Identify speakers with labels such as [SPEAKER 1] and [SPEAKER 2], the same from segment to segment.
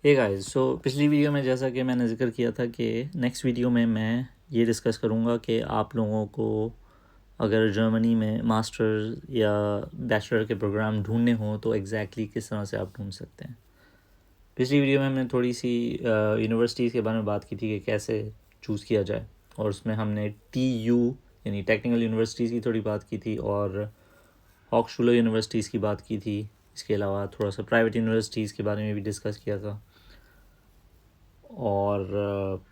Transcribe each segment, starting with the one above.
[SPEAKER 1] Hey guys, सो पिछली video में जैसा कि मैंने जिक्र किया था कि नेक्स्ट वीडियो में मैं ये डिस्कस करूँगा कि आप लोगों को अगर जर्मनी में मास्टर या बैचलर के प्रोग्राम ढूंढने हों तो एग्जैक्टली किस तरह से आप ढूंढ सकते हैं। पिछली वीडियो में हमने थोड़ी सी यूनिवर्सिटीज़ के बारे में बात की थी कि कैसे चूज़ किया जाए, और उसमें हमने TU यानी टेक्निकल यूनिवर्सिटीज़ की थोड़ी बात की थी और हॉक्सशूलर यूनिवर्सिटीज़ की बात की थी। इसके अलावा थोड़ा सा प्राइवेट यूनिवर्सिटीज़ के बारे में भी डिस्कस किया था। और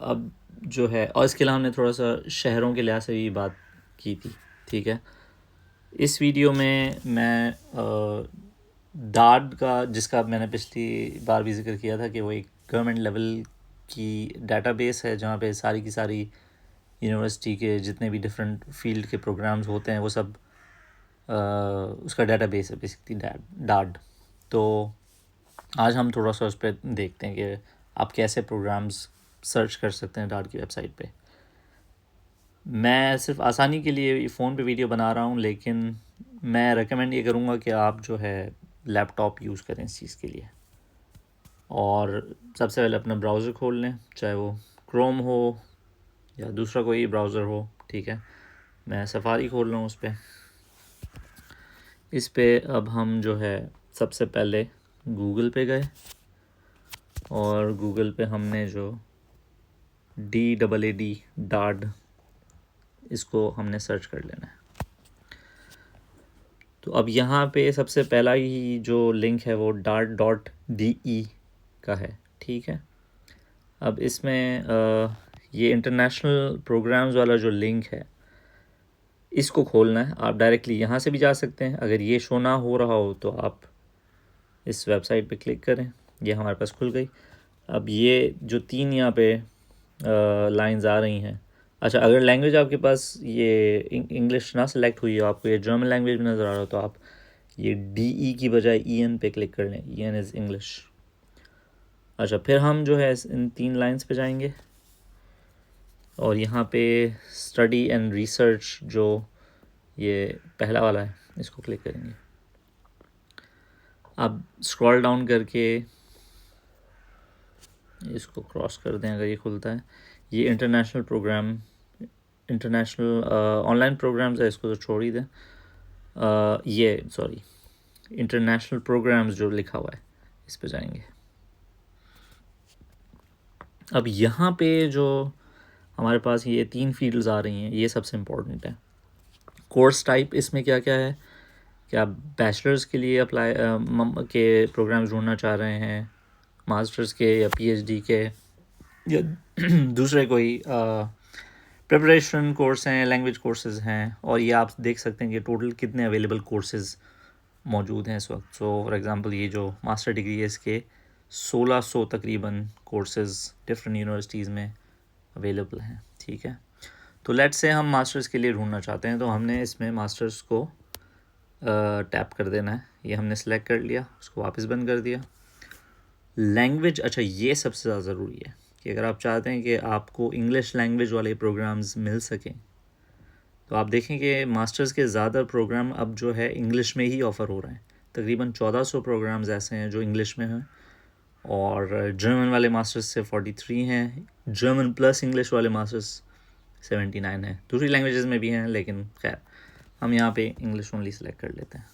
[SPEAKER 1] अब जो है, और इसके अलावा हमने थोड़ा सा शहरों के लिहाज से भी बात की थी। ठीक है, इस वीडियो में मैं डाड का, जिसका मैंने पिछली बार भी जिक्र किया था कि वो एक गवर्नमेंट लेवल की डेटाबेस है जहाँ पे सारी की सारी यूनिवर्सिटी के जितने भी डिफरेंट फील्ड के प्रोग्राम्स होते हैं वो सब उसका डेटाबेस है बेसिकली डाड। तो आज हम थोड़ा सा उस पर देखते हैं कि आप कैसे प्रोग्राम्स सर्च कर सकते हैं डाट की वेबसाइट पे। मैं सिर्फ आसानी के लिए फ़ोन पे वीडियो बना रहा हूँ, लेकिन मैं रेकमेंड ये करूँगा कि आप जो है लैपटॉप यूज़ करें इस चीज़ के लिए। और सबसे पहले अपना ब्राउज़र खोल लें, चाहे वो क्रोम हो या दूसरा कोई ब्राउज़र हो। ठीक है, मैं सफारी खोल रहा हूँ उस पर। इस पे अब हम जो है सबसे पहले गूगल पे गए और गूगल पे हमने जो DAAD डाड इसको हमने सर्च कर लेना है। तो अब यहाँ पे सबसे पहला ही जो लिंक है वो dart.de का है। ठीक है, अब इसमें ये इंटरनेशनल प्रोग्राम्स वाला जो लिंक है इसको खोलना है। आप डायरेक्टली यहाँ से भी जा सकते हैं। अगर ये शो ना हो रहा हो तो आप इस वेबसाइट पे क्लिक करें, ये हमारे पास खुल गई। अब ये जो तीन यहाँ पे लाइंस आ रही हैं, अच्छा अगर लैंग्वेज आपके पास ये इंग्लिश ना सेलेक्ट हुई हो, आपको ये जर्मन लैंग्वेज में नज़र आ रहा हो, तो आप ये DE की बजाय EN पे क्लिक कर लें। EN is English. अच्छा, फिर हम जो है इन तीन लाइंस पे जाएंगे और यहाँ पे स्टडी एंड रिसर्च जो ये पहला वाला है इसको क्लिक करेंगे। अब स्क्रॉल डाउन करके इसको क्रॉस कर दें अगर ये खुलता है। ये international program, international online programs है, इसको तो छोड़ ही दें। ये सॉरी, इंटरनेशनल प्रोग्राम्स जो लिखा हुआ है इस पे जाएंगे। अब यहाँ पे जो हमारे पास ये तीन फील्ड्स आ रही हैं, ये सबसे इम्पोर्टेंट है। कोर्स टाइप इसमें क्या क्या है, क्या आप बैचलर्स के लिए अप्लाई के प्रोग्राम्स ढूंढना चाह रहे हैं, मास्टर्स के या PhD के, या दूसरे कोई प्रिपरेशन कोर्स हैं, लैंग्वेज कोर्सेज हैं। और ये आप देख सकते हैं कि टोटल कितने अवेलेबल कोर्सेज मौजूद हैं इस वक्त। सो फॉर एग्ज़ाम्पल ये जो मास्टर डिग्री है इसके 1600 तकरीबन कोर्सेज डिफरेंट यूनिवर्सिटीज़ में अवेलेबल हैं। ठीक है, तो लेट्स से हम मास्टर्स के लिए ढूंढना चाहते हैं, तो हमने इसमें मास्टर्स को टैप कर देना है। ये हमने सेलेक्ट कर लिया, उसको वापस बंद कर दिया। लैंग्वेज, अच्छा ये सबसे ज़्यादा ज़रूरी है कि अगर आप चाहते हैं कि आपको इंग्लिश लैंग्वेज वाले प्रोग्राम्स मिल सकें, तो आप देखें कि मास्टर्स के ज़्यादा प्रोग्राम अब जो है इंग्लिश में ही ऑफ़र हो रहे हैं। तकरीबन 1400 प्रोग्राम्स ऐसे हैं जो इंग्लिश में हैं, और जर्मन वाले मास्टर्स से 43 हैं, जर्मन प्लस इंग्लिश वाले मास्टर्स 79 हैं। दूसरी लैंग्वेजेस में भी हैं, लेकिन खैर हम यहाँ पे इंग्लिश ओनली सेलेक्ट कर लेते हैं।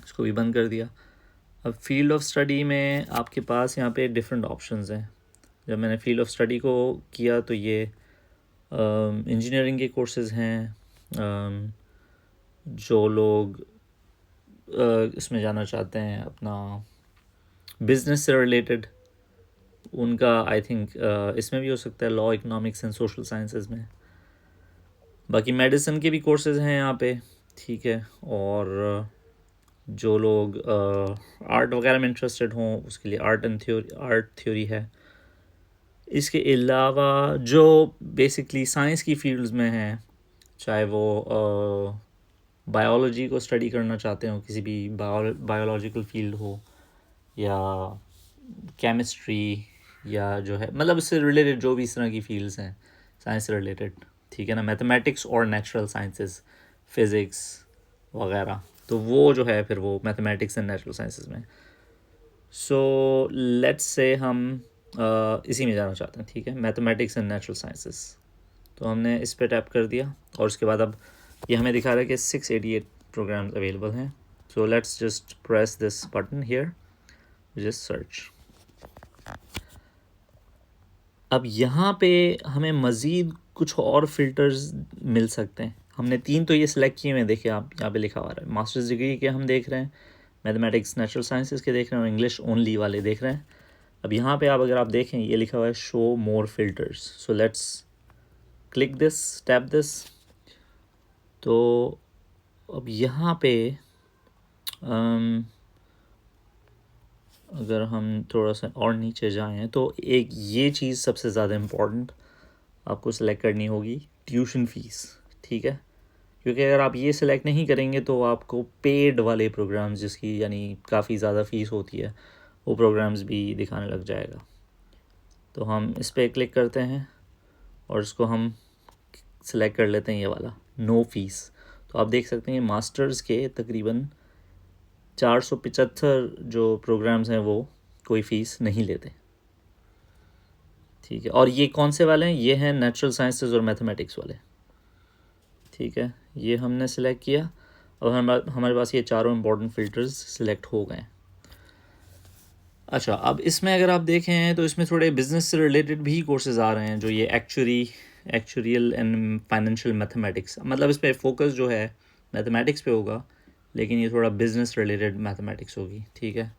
[SPEAKER 1] इसको भी बंद कर दिया। अब फील्ड ऑफ स्टडी में आपके पास यहाँ पे डिफरेंट ऑप्शंस हैं। जब मैंने फील्ड ऑफ स्टडी को किया तो ये इंजीनियरिंग के कोर्सेज़ हैं। जो लोग इसमें जाना चाहते हैं अपना बिज़नेस से रिलेटेड, उनका आई थिंक इसमें भी हो सकता है, law, economics and social sciences में। बाकी मेडिसिन के भी कोर्सेज हैं यहाँ पे। ठीक है, और जो लोग आर्ट वगैरह में इंटरेस्टेड हों उसके लिए आर्ट थ्योरी है। इसके अलावा जो बेसिकली साइंस की फील्ड्स में हैं, चाहे वो बायोलॉजी को स्टडी करना चाहते हो, किसी भी बायोलॉजिकल फील्ड हो, या केमिस्ट्री, या जो है मतलब इससे रिलेटेड जो भी इस तरह की फील्ड्स हैं साइंस से रिलेटेड, ठीक है ना, मैथमेटिक्स और नेचुरल साइंसेस, फिज़िक्स वगैरह, तो वो जो है फिर वो मैथमेटिक्स एंड नेचुरल साइंसेस में। सो लेट्स से हम इसी में जाना चाहते हैं, ठीक है, मैथमेटिक्स एंड नेचुरल साइंसेस। तो हमने इस पे टैप कर दिया और उसके बाद अब ये हमें दिखा रहा है कि 688 प्रोग्राम्स अवेलेबल हैं। So let's just press this button here, just search. अब यहाँ पे हमें मज़ीद कुछ और फ़िल्टर्स मिल सकते हैं। हमने 3 तो ये सिलेक्ट किए हुए हैं, देखिए आप यहाँ पे लिखा हुआ है। मास्टर्स डिग्री के हम देख रहे हैं, मैथमेटिक्स नेचुरल साइंसेस के देख रहे हैं और इंग्लिश ओनली वाले देख रहे हैं। अब यहाँ पे आप अगर आप देखें ये लिखा हुआ है show more filters. So let's click this, tap this. तो अब यहाँ पे अगर हम थोड़ा सा और नीचे जाएं तो एक ये चीज़ सबसे ज़्यादा इम्पोर्टेंट आपको सेलेक्ट करनी होगी, ट्यूशन फ़ीस, ठीक है। क्योंकि अगर आप ये सिलेक्ट नहीं करेंगे तो आपको पेड वाले प्रोग्राम्स जिसकी यानी काफ़ी ज़्यादा फ़ीस होती है वो प्रोग्राम्स भी दिखाने लग जाएगा। तो हम इस पर क्लिक करते हैं और इसको हम सिलेक्ट कर लेते हैं ये वाला नो फीस। तो आप देख सकते हैं मास्टर्स के तकरीबन 475 जो प्रोग्राम्स हैं वो कोई फ़ीस नहीं लेते, ठीक है। और ये कौन से वाले हैं? ये हैं नेचुरल साइंसेस और मैथमेटिक्स वाले, ठीक है। ये हमने सेलेक्ट किया। अब हमारे पास ये चारों इम्पोर्टेंट फ़िल्टर्स सिलेक्ट हो गए। अच्छा, अब इसमें अगर आप देखें तो इसमें थोड़े बिज़नेस से रिलेटेड भी कोर्सेज आ रहे हैं, जो ये एक्चुरियल एंड फाइनेंशियल मैथमेटिक्स, मतलब इस पर फोकस जो है मैथमेटिक्स पे होगा लेकिन ये थोड़ा बिज़नेस रिलेटेड मैथमेटिक्स होगी, ठीक है।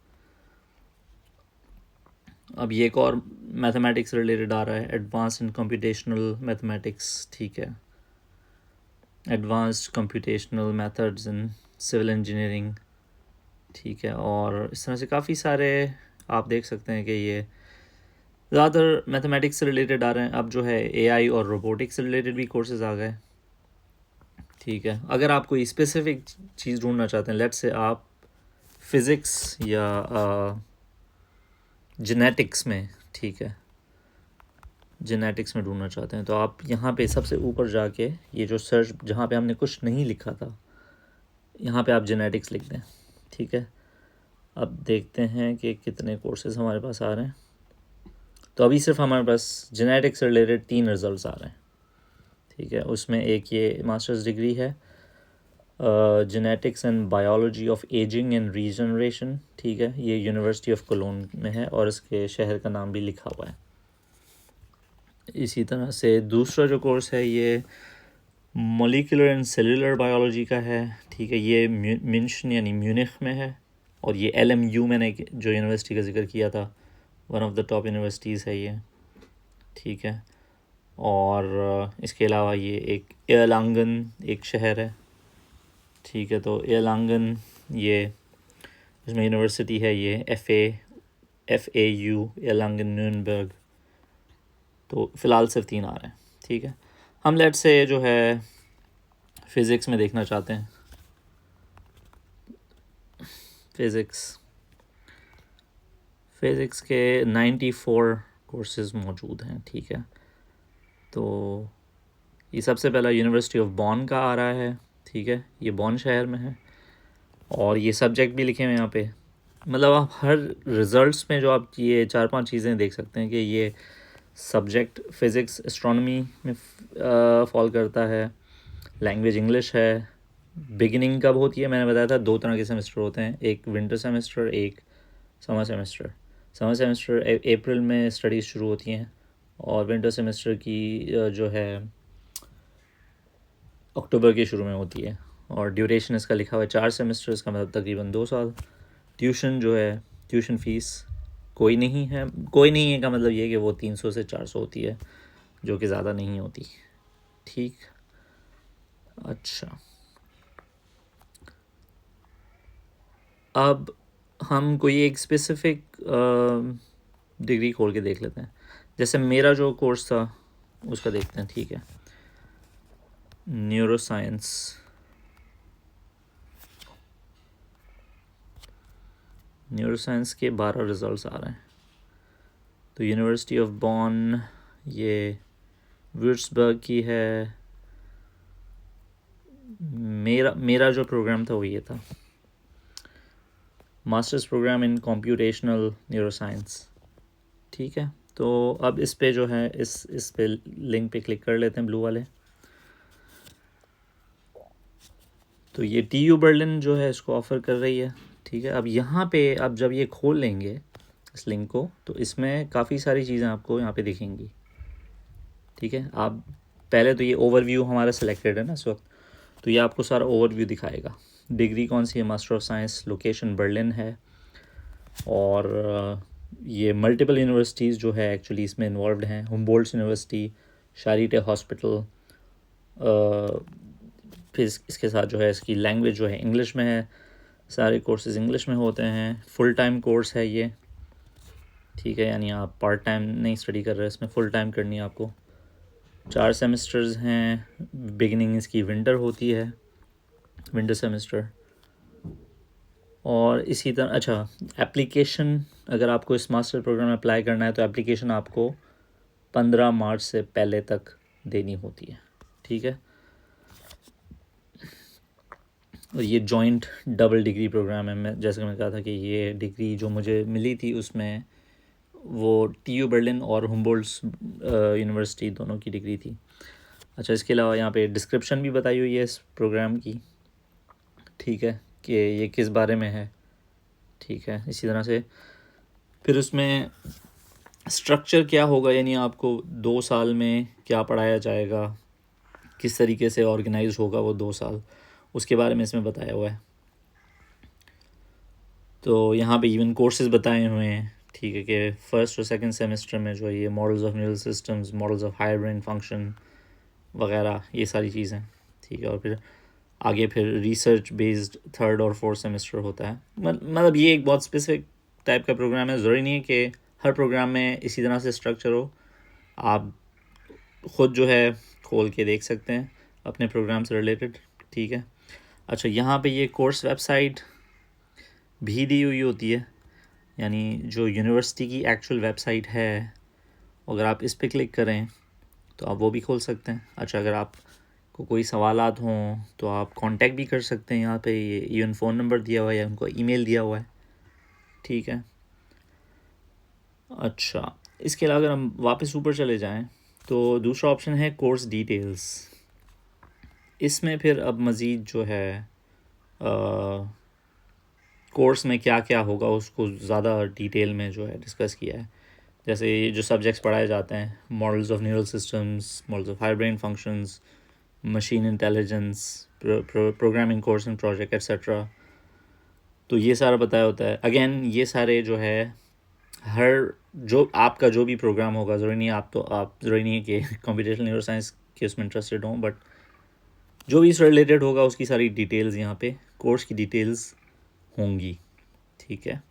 [SPEAKER 1] अब ये एक और मैथमेटिक्स रिलेटेड आ रहा है, एडवांस इन कंप्यूटेशनल मैथमेटिक्स, ठीक है, advanced computational methods in civil engineering, ठीक है। और इस तरह से काफ़ी सारे आप देख सकते हैं कि ये ज़्यादातर मैथमेटिक्स से रिलेटेड आ रहे हैं। अब जो है एआई और रोबोटिक्स से रिलेटेड भी कोर्सेज आ गए, ठीक है। अगर आप कोई स्पेसिफिक चीज़ ढूंढना चाहते हैं, लेट्स से आप फिज़िक्स या जेनेटिक्स में, ठीक है, जेनेटिक्स में ढूंढना चाहते हैं तो आप यहाँ पे सबसे ऊपर जाके ये जो सर्च जहाँ पे हमने कुछ नहीं लिखा था यहाँ पे आप जेनेटिक्स लिख दें, ठीक है। अब देखते हैं कि कितने कोर्सेज हमारे पास आ रहे हैं। तो अभी सिर्फ हमारे पास जेनेटिक्स से रिलेटेड 3 रिज़ल्ट आ रहे हैं, ठीक है। उसमें एक ये मास्टर्स डिग्री है genetics and biology of ageing and regeneration, ठीक है, ये यूनिवर्सिटी ऑफ कोलोन में है और इसके शहर का नाम भी लिखा हुआ है। इसी तरह से दूसरा जो कोर्स है ये मॉलिक्यूलर एंड सेलुलर बायोलॉजी का है, ठीक है, ये मिंशन यानी म्यूनिख में है। और ये LMU मैंने जो यूनिवर्सिटी का जिक्र किया था, one of the top universities है ये, ठीक है। और इसके अलावा ये एक एर्लांगन एक शहर है, ठीक है। तो एर्लांगन ये इसमें यूनिवर्सिटी है, ये FAU एर्लांगन न्यूरनबर्ग। तो फ़िलहाल सिर्फ 3 आ रहे हैं, ठीक है। हम लेट से जो है फ़िज़िक्स में देखना चाहते हैं, फ़िज़िक्स के 94 कोर्सेज़ मौजूद हैं, ठीक है। तो ये सबसे पहला यूनिवर्सिटी ऑफ बॉन का आ रहा है, ठीक है, ये बॉन शहर में है। और ये सब्जेक्ट भी लिखे हुए हैं यहाँ पे, मतलब आप हर रिज़ल्ट्स में जो आप ये 4-5 चीज़ें देख सकते हैं कि ये सब्जेक्ट फ़िज़िक्स एस्ट्रोनॉमी में फॉल करता है, लैंग्वेज इंग्लिश है। बिगिनिंग कब होती है? मैंने बताया था 2 तरह के सेमेस्टर होते हैं, एक विंटर सेमेस्टर, एक समर सेमेस्टर। समर सेमेस्टर अप्रैल में स्टडीज़ शुरू होती हैं और विंटर सेमेस्टर की जो है अक्टूबर के शुरू में होती है। और ड्यूरेशन इसका लिखा हुआ है 4 सेमेस्टर्स का, मतलब तकरीबन 2 साल। ट्यूशन जो है, ट्यूशन फ़ीस कोई नहीं है का मतलब ये कि वो 300 से 400 होती है, जो कि ज़्यादा नहीं होती, ठीक। अच्छा, अब हम कोई एक स्पेसिफ़िक डिग्री खोल के देख लेते हैं। जैसे मेरा जो कोर्स था उसका देखते हैं, ठीक है, न्यूरोसाइंस। न्यूरोसाइंस के 12 रिज़ल्ट्स आ रहे हैं। तो यूनिवर्सिटी ऑफ बॉन ये वुर्ट्सबर्ग की है। मेरा जो प्रोग्राम था वो ये था। मास्टर्स प्रोग्राम इन कंप्यूटेशनल न्यूरोसाइंस। ठीक है, तो अब इस पे जो है इस पे लिंक पे क्लिक कर लेते हैं, ब्लू वाले। तो ये TU बर्लिन जो है इसको ऑफ़र कर रही है। ठीक है, अब यहाँ पे आप जब ये खोल लेंगे इस लिंक को, तो इसमें काफ़ी सारी चीज़ें आपको यहाँ पे दिखेंगी। ठीक है, आप पहले तो ये ओवरव्यू हमारा सिलेक्टेड है ना इस वक्त, तो ये आपको सारा ओवरव्यू दिखाएगा। डिग्री कौन सी है, master of science, location Berlin है, और ये मल्टीपल यूनिवर्सिटीज़ जो है एक्चुअली इसमें इन्वॉल्व हैं। हुम्बोल्ट्स यूनिवर्सिटी, शारीटे हॉस्पिटल, फिर इसके साथ जो है इसकी लैंग्वेज जो है इंग्लिश में है, सारे कोर्सेज इंग्लिश में होते हैं। फुल टाइम कोर्स है ये। ठीक है, यानी आप पार्ट टाइम नहीं स्टडी कर रहे, इसमें फुल टाइम करनी है आपको। 4 सेमेस्टर्स हैं। बिगिनिंग इसकी विंटर होती है, विंटर सेमेस्टर। और इसी तरह अच्छा, एप्लीकेशन अगर आपको इस मास्टर प्रोग्राम में अप्लाई करना है तो एप्लीकेशन आपको 15 मार्च से पहले तक देनी होती है। ठीक है, और ये जॉइंट डबल डिग्री प्रोग्राम है। मैं जैसे मैंने कहा था कि ये डिग्री जो मुझे मिली थी उसमें वो TU बर्लिन और हुम्बोल्ट्स यूनिवर्सिटी दोनों की डिग्री थी। अच्छा, इसके अलावा यहाँ पे डिस्क्रिप्शन भी बताई हुई है इस प्रोग्राम की। ठीक है, कि ये किस बारे में है। ठीक है, इसी तरह से फिर उसमें स्ट्रक्चर क्या होगा, यानी आपको 2 साल में क्या पढ़ाया जाएगा, किस तरीके से ऑर्गेनाइज होगा वो 2 साल, उसके बारे में इसमें बताया हुआ है। तो यहाँ पे इवन कोर्सेज बताए हुए हैं। ठीक है, कि फर्स्ट और सेकंड सेमेस्टर में जो ये models of neural systems, models of higher brain function वगैरह, ये सारी चीज़ें। ठीक है, और फिर आगे फिर रिसर्च बेस्ड थर्ड और फोर्थ सेमेस्टर होता है। मतलब ये एक बहुत स्पेसिफिक टाइप का प्रोग्राम है। ज़रूरी नहीं है कि हर प्रोग्राम में इसी तरह से स्ट्रक्चर हो। आप ख़ुद जो है खोल के देख सकते हैं अपने प्रोग्राम से रिलेटेड। ठीक है, अच्छा, यहाँ पे ये कोर्स वेबसाइट भी दी हुई होती है, यानी जो यूनिवर्सिटी की एक्चुअल वेबसाइट है, अगर आप इस पर क्लिक करें तो आप वो भी खोल सकते हैं। अच्छा, अगर आपको कोई सवालात हों तो आप कांटेक्ट भी कर सकते हैं। यहाँ पे ये इवन फ़ोन नंबर दिया हुआ है या उनको ईमेल दिया हुआ है। ठीक है, अच्छा, इसके अलावा अगर हम वापस ऊपर चले जाएं तो दूसरा ऑप्शन है कोर्स डिटेल्स। इसमें फिर अब मज़ीद जो है कोर्स में क्या क्या होगा उसको ज़्यादा डिटेल में जो है डिस्कस किया है। जैसे ये जो सब्जेक्ट्स पढ़ाए जाते हैं, models of neural systems, models of higher brain functions, machine intelligence, programming course and project etcetera, तो ये सारा बताया होता है। अगेन ये सारे जो है हर जो आपका जो भी प्रोग्राम होगा, ज़रूरी नहीं आप ज़रूरी नहीं है कि कंप्यूटेशनल न्यूरो साइंस के उसमें इंटरेस्टेड हों, बट जो भी इससे रिलेटेड होगा उसकी सारी डिटेल्स यहाँ पे कोर्स की डिटेल्स होंगी। ठीक है,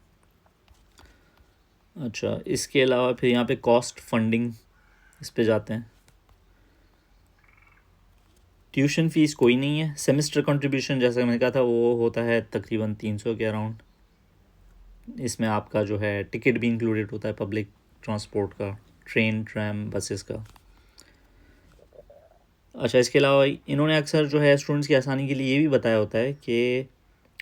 [SPEAKER 1] अच्छा, इसके अलावा फिर यहाँ पे कॉस्ट फंडिंग, इस पे जाते हैं। ट्यूशन फ़ीस कोई नहीं है। सेमेस्टर कंट्रीब्यूशन जैसा मैंने कहा था वो होता है तकरीबन 300 के अराउंड। इसमें आपका जो है टिकट भी इंक्लूडेड होता है, पब्लिक ट्रांसपोर्ट का, ट्रेन, ट्रैम, बसेस का। अच्छा, इसके अलावा इन्होंने अक्सर जो है स्टूडेंट्स की आसानी के लिए ये भी बताया होता है कि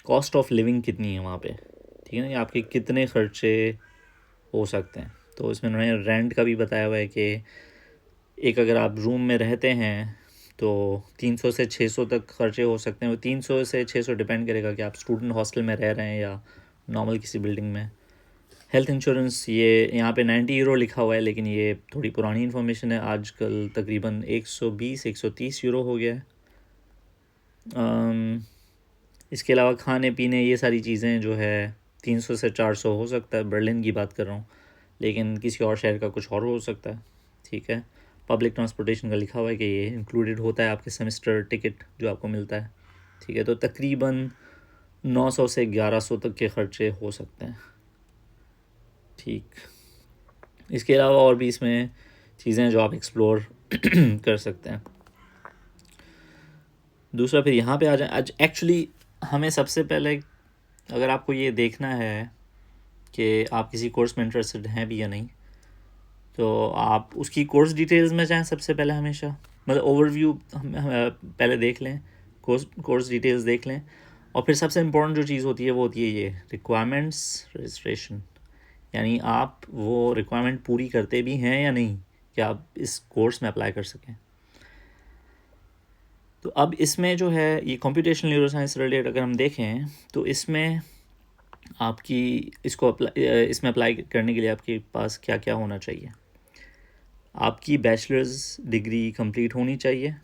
[SPEAKER 1] कॉस्ट ऑफ लिविंग कितनी है वहाँ पे। ठीक है ना, आपके कितने खर्चे हो सकते हैं। तो इसमें उन्होंने रेंट का भी बताया हुआ है कि एक अगर आप रूम में रहते हैं तो 300 से 600 तक खर्चे हो सकते हैं। वो 300 से 600 डिपेंड करेगा कि आप स्टूडेंट हॉस्टल में रह रहे हैं या नॉर्मल किसी बिल्डिंग में। हेल्थ इंश्योरेंस ये यहाँ पे 90 यूरो लिखा हुआ है, लेकिन ये थोड़ी पुरानी इन्फॉर्मेशन है। आजकल तकरीबन 120-130 यूरो हो गया है। इसके अलावा खाने पीने ये सारी चीज़ें जो है 300 से 400 हो सकता है। बर्लिन की बात कर रहा हूँ, लेकिन किसी और शहर का कुछ और हो सकता है। ठीक है, पब्लिक ट्रांसपोर्टेशन का लिखा हुआ है कि ये इंक्लूडेड होता है आपके सेमेस्टर टिकट जो आपको मिलता है। ठीक है, तो तकरीबन 900 से 1100 तक के खर्चे हो सकते हैं। ठीक, इसके अलावा और भी इसमें चीज़ें जो आप एक्सप्लोर कर सकते हैं। दूसरा फिर यहाँ पे आ जाए। आज एक्चुअली हमें सबसे पहले अगर आपको ये देखना है कि आप किसी कोर्स में इंटरेस्टेड हैं भी या नहीं, तो आप उसकी कोर्स डिटेल्स में जाएं सबसे पहले हमेशा। मतलब ओवरव्यू हम पहले देख लें, कोर्स डिटेल्स देख लें, और फिर सबसे इम्पोर्टेंट जो चीज़ होती है वो होती है ये रिक्वायरमेंट्स रजिस्ट्रेशन, यानी आप वो रिक्वायरमेंट पूरी करते भी हैं या नहीं कि आप इस कोर्स में अप्लाई कर सकें। तो अब इसमें जो है ये कंप्यूटेशनल न्यूरो साइंस रिलेटेड अगर हम देखें तो इसमें आपकी इसमें अप्लाई करने के लिए आपके पास क्या क्या होना चाहिए। आपकी बैचलर्स डिग्री कंप्लीट होनी चाहिए।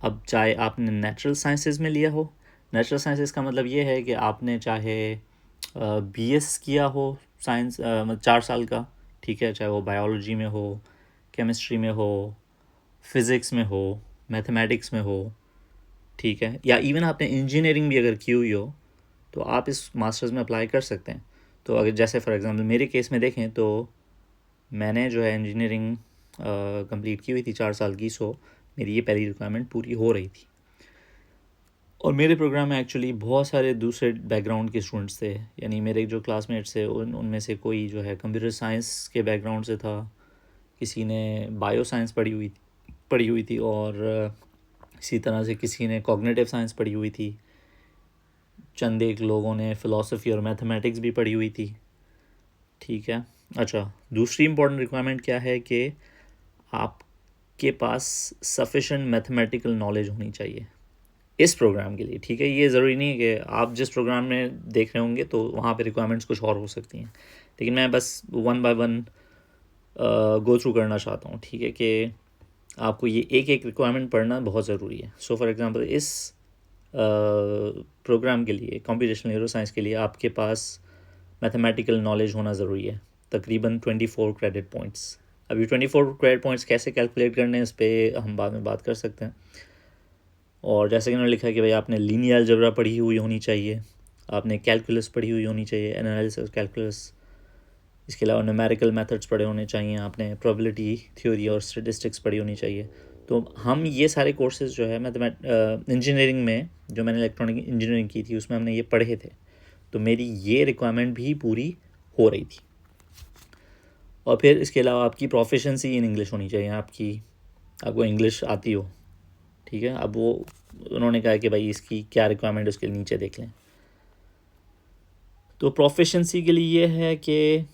[SPEAKER 1] अब चाहे आपने नेचुरल साइंसेस में लिया हो, नेचुरल साइंसेस का मतलब ये है कि आपने चाहे बीएस किया हो साइंस 4 साल का, ठीक है, चाहे वो बायोलॉजी में हो, केमिस्ट्री में हो, फिज़िक्स में हो, मैथमेटिक्स में हो, ठीक है, या इवन आपने इंजीनियरिंग भी अगर की हुई हो तो आप इस मास्टर्स में अप्लाई कर सकते हैं। तो अगर जैसे फॉर एग्ज़ाम्पल मेरे केस में देखें तो मैंने जो है इंजीनियरिंग कंप्लीट की हुई थी 4 साल की, सो मेरी ये पहली रिक्वायरमेंट पूरी हो रही थी। और मेरे प्रोग्राम में एक्चुअली बहुत सारे दूसरे बैकग्राउंड के स्टूडेंट्स थे, यानी मेरे जो क्लासमेट्स थे उनमें से कोई जो है कंप्यूटर साइंस के बैकग्राउंड से था, किसी ने बायो साइंस पढ़ी हुई थी और इसी तरह से किसी ने कॉग्निटिव साइंस पढ़ी हुई थी, चंद एक लोगों ने फ़िलासफ़ी और मैथमेटिक्स भी पढ़ी हुई थी, ठीक है। अच्छा, दूसरी इम्पॉर्टेंट रिक्वायरमेंट क्या है कि आपके पास सफिशेंट मैथमेटिकल नॉलेज होनी चाहिए इस प्रोग्राम के लिए, ठीक है। ये ज़रूरी नहीं है कि आप जिस प्रोग्राम में देख रहे होंगे तो वहाँ पे रिक्वायरमेंट्स कुछ और हो सकती हैं, लेकिन मैं बस one by one go through करना चाहता हूँ, ठीक है, कि आपको ये एक एक रिक्वायरमेंट पढ़ना बहुत ज़रूरी है। सो फॉर एग्ज़ाम्पल इस प्रोग्राम के लिए, कंप्यूटेशनल न्यूरो साइंस के लिए, आपके पास मैथमेटिकल नॉलेज होना ज़रूरी है, तकरीबन 24 क्रेडिट पॉइंट्स। अभी 24 क्रेडिट पॉइंट्स कैसे कैलकुलेट करने हैं इस पर हम बाद में बात कर सकते हैं। और जैसे कि उन्होंने लिखा है कि भाई आपने लीनियर अलजेब्रा पढ़ी हुई होनी चाहिए, आपने कैलकुलस पढ़ी हुई होनी चाहिए, एनालिसिस कैलकुलस, इसके अलावा न्यूमेरिकल मेथड्स पढ़े होने चाहिए, आपने प्रोबेबिलिटी थ्योरी और स्टैटिस्टिक्स पढ़ी होनी चाहिए। तो हम ये सारे कोर्सेज जो है इंजीनियरिंग में, जो मैंने इलेक्ट्रॉनिक इंजीनियरिंग की थी उसमें हमने ये पढ़े थे, तो मेरी ये रिक्वायरमेंट भी पूरी हो रही थी। और फिर इसके अलावा आपकी प्रोफिशेंसी इन इंग्लिश होनी चाहिए, आपको इंग्लिश आती हो, ठीक है। अब वो उन्होंने कहा कि भाई इसकी क्या रिक्वायरमेंट उसके नीचे देख लें। तो प्रोफिशेंसी के लिए ये है कि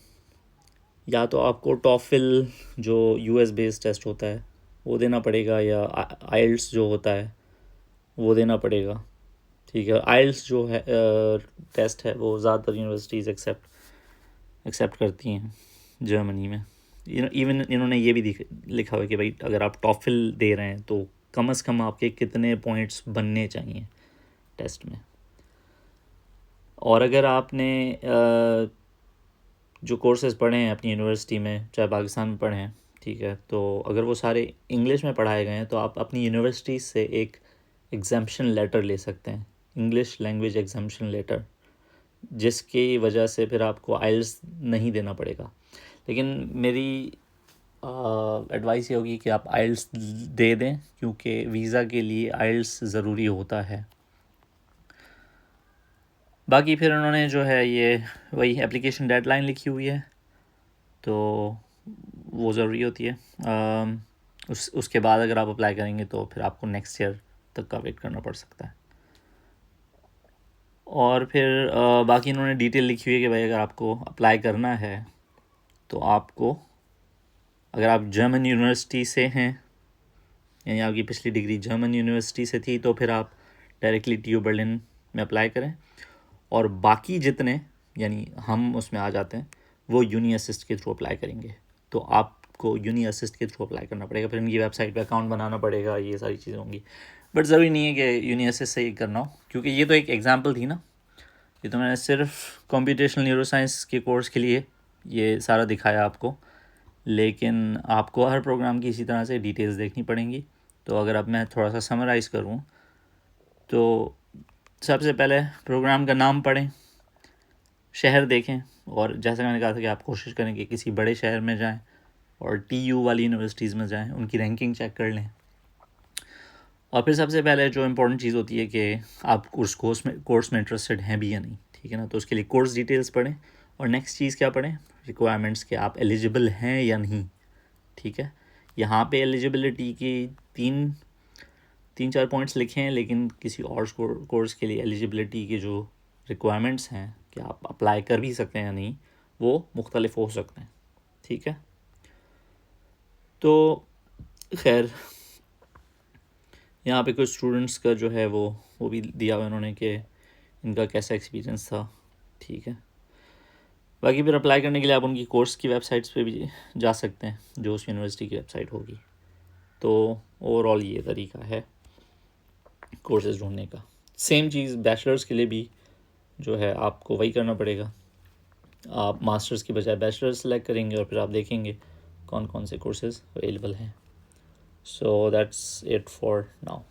[SPEAKER 1] या तो आपको टॉफिल जो यूएस बेस्ड टेस्ट होता है वो देना पड़ेगा, या आइल्स जो होता है वो देना पड़ेगा, ठीक है। आइल्स जो है टेस्ट है वो ज़्यादातर यूनिवर्सिटीज़ एक्सेप्ट करती हैं जर्मनी में। इवन इन्होंने ये भी लिखा हुआ है कि भाई अगर आप टॉफिल दे रहे हैं तो कम से कम आपके कितने पॉइंट्स बनने चाहिए टेस्ट में। और अगर आपने जो कोर्सेज़ पढ़े हैं अपनी यूनिवर्सिटी में, चाहे पाकिस्तान में पढ़े हैं, ठीक है, तो अगर वो सारे इंग्लिश में पढ़ाए गए हैं तो आप अपनी यूनिवर्सिटी से एक एग्जाम्पशन लेटर ले सकते हैं, इंग्लिश लैंग्वेज एग्जाम्पशन लेटर, जिसकी वजह से फिर आपको आइल्स नहीं देना पड़ेगा। लेकिन मेरी एडवाइस ये होगी कि आप आइल्स दे दें, क्योंकि वीज़ा के लिए आइल्स ज़रूरी होता है। बाकी फिर उन्होंने जो है ये वही एप्लीकेशन डेडलाइन लिखी हुई है, तो वो ज़रूरी होती है। उसके बाद अगर आप अप्लाई करेंगे तो फिर आपको नेक्स्ट ईयर तक का वेट करना पड़ सकता है। और फिर बाकी इन्होंने डिटेल लिखी हुई है कि भाई अगर आपको अप्लाई करना है तो आपको, अगर आप जर्मन यूनिवर्सिटी से हैं, यानी आपकी पिछली डिग्री जर्मन यूनिवर्सिटी से थी, तो फिर आप डायरेक्टली TU बर्लिन में अप्लाई करें। और बाकी जितने, यानी हम उसमें आ जाते हैं, वो यूनी असिस्ट के थ्रू अप्लाई करेंगे। तो आपको यूनी असिस्ट के थ्रू अप्लाई करना पड़ेगा, फिर इनकी वेबसाइट पे अकाउंट बनाना पड़ेगा, ये सारी चीज़ें होंगी। बट ज़रूरी नहीं है कि यूनी असिस्ट से ही करना हो, क्योंकि ये तो एक एग्जांपल थी ना, ये तो मैंने सिर्फ कंप्यूटेशनल न्यूरो साइंस के कोर्स के लिए ये सारा दिखाया आपको, लेकिन आपको हर प्रोग्राम की इसी तरह से डिटेल्स देखनी पड़ेंगी। तो अगर अब मैं थोड़ा सा समराइज़ करूँ तो सबसे पहले प्रोग्राम का नाम पढ़ें, शहर देखें, और जैसा मैंने कहा था कि आप कोशिश करें कि किसी बड़े शहर में जाएं और TU वाली यूनिवर्सिटीज़ में जाएं, उनकी रैंकिंग चेक कर लें। और फिर सबसे पहले जो इम्पोर्टेंट चीज़ होती है कि आप उस कोर्स में इंटरेस्टेड हैं भी या नहीं, ठीक है ना। तो उसके लिए कोर्स डिटेल्स पढ़ें, और नेक्स्ट चीज़ क्या पढ़ें, रिक्वायरमेंट्स के आप एलिजिबल हैं या नहीं, ठीक है। यहाँ पे एलिजिबिलिटी की 3-4 पॉइंट्स लिखे हैं, लेकिन किसी और कोर्स के लिए एलिजिबिलिटी के जो रिक्वायरमेंट्स हैं कि आप अप्लाई कर भी सकते हैं या नहीं, वो मुख्तलिफ हो सकते हैं। ठीक है, तो खैर यहाँ पे कुछ स्टूडेंट्स का जो है वो भी दिया हुआ उन्होंने कि इनका कैसा एक्सपीरियंस था। ठीक है, बाकी फिर अप्लाई करने के लिए आप उनकी कोर्स की वेबसाइट्स पे भी जा सकते हैं, जो उस यूनिवर्सिटी की वेबसाइट होगी। तो ओवरऑल ये तरीका है कोर्सेज़ ढूंढने का। सेम चीज़ बैचलर्स के लिए भी जो है आपको वही करना पड़ेगा। आप मास्टर्स की बजाय बैचलर्स सेलेक्ट करेंगे और फिर आप देखेंगे कौन कौन से कोर्सेज़ अवेलेबल हैं। So that's it for now.